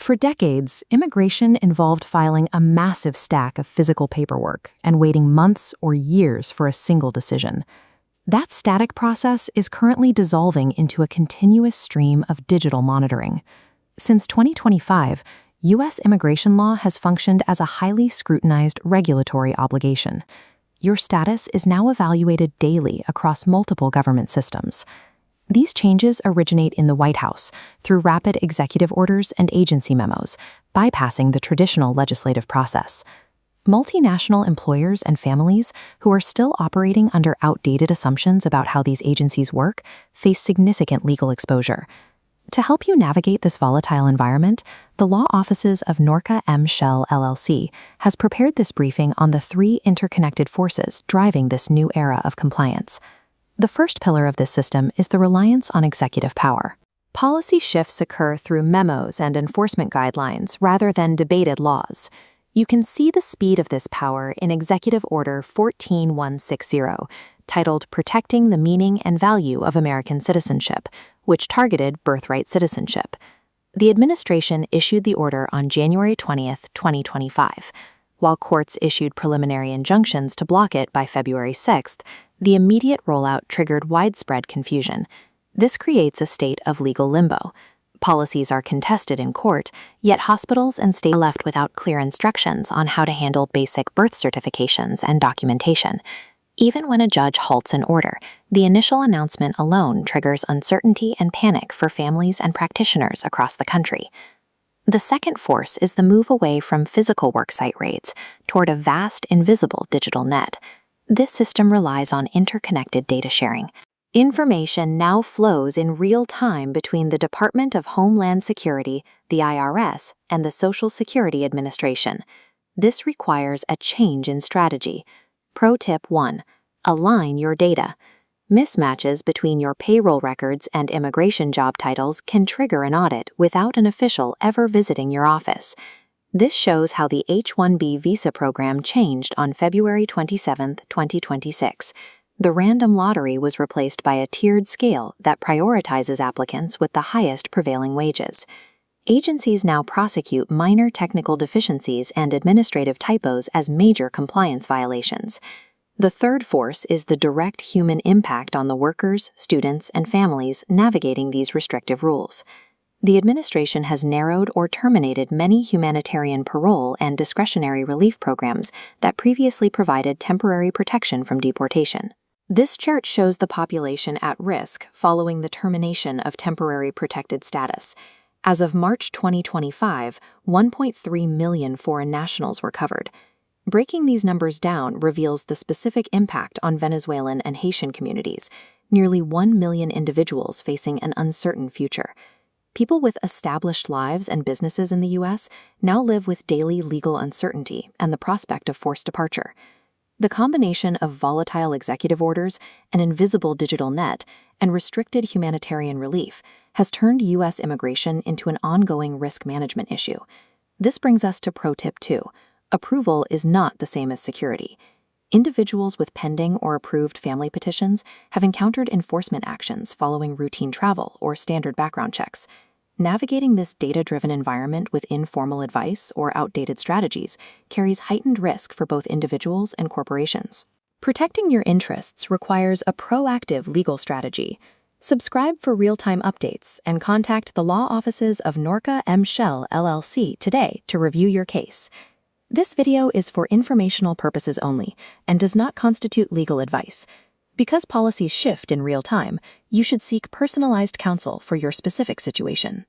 For decades, immigration involved filing a massive stack of physical paperwork and waiting months or years for a single decision. That static process is currently dissolving into a continuous stream of digital monitoring. Since 2025, U.S. immigration law has functioned as a highly scrutinized regulatory obligation. Your status is now evaluated daily across multiple government systems. These changes originate in the White House through rapid executive orders and agency memos, bypassing the traditional legislative process. Multinational employers and families who are still operating under outdated assumptions about how these agencies work face significant legal exposure. To help you navigate this volatile environment, the law offices of Norca M. Shell LLC has prepared this briefing on the three interconnected forces driving this new era of compliance. The first pillar of this system is the reliance on executive power. Policy shifts occur through memos and enforcement guidelines rather than debated laws. You can see the speed of this power in Executive Order 14160, titled Protecting the Meaning and Value of American Citizenship, which targeted birthright citizenship. The administration issued the order on January 20, 2025. While courts issued preliminary injunctions to block it by February 6th, the immediate rollout triggered widespread confusion. This creates a state of legal limbo. Policies are contested in court, yet hospitals and states are left without clear instructions on how to handle basic birth certifications and documentation. Even when a judge halts an order, the initial announcement alone triggers uncertainty and panic for families and practitioners across the country. The second force is the move away from physical worksite raids toward a vast, invisible digital net. This system relies on interconnected data sharing. Information now flows in real time between the Department of Homeland Security, the IRS, and the Social Security Administration. This requires a change in strategy. Pro tip 1. Align your data. Mismatches between your payroll records and immigration job titles can trigger an audit without an official ever visiting your office. This shows how the H-1B visa program changed on February 27, 2026. The random lottery was replaced by a tiered scale that prioritizes applicants with the highest prevailing wages. Agencies now prosecute minor technical deficiencies and administrative typos as major compliance violations. The third force is the direct human impact on the workers, students, and families navigating these restrictive rules. The administration has narrowed or terminated many humanitarian parole and discretionary relief programs that previously provided temporary protection from deportation. This chart shows the population at risk following the termination of temporary protected status. As of March 2025, 1.3 million foreign nationals were covered. Breaking these numbers down reveals the specific impact on Venezuelan and Haitian communities, nearly 1 million individuals facing an uncertain future. People with established lives and businesses in the U.S. now live with daily legal uncertainty and the prospect of forced departure. The combination of volatile executive orders, an invisible digital net, and restricted humanitarian relief has turned U.S. immigration into an ongoing risk management issue. This brings us to Pro Tip 2. Approval is not the same as security. Individuals with pending or approved family petitions have encountered enforcement actions following routine travel or standard background checks. Navigating this data-driven environment with informal advice or outdated strategies carries heightened risk for both individuals and corporations. Protecting your interests requires a proactive legal strategy. Subscribe for real-time updates and contact the law offices of Norca M. Shell LLC today to review your case. This video is for informational purposes only and does not constitute legal advice. Because policies shift in real time, you should seek personalized counsel for your specific situation.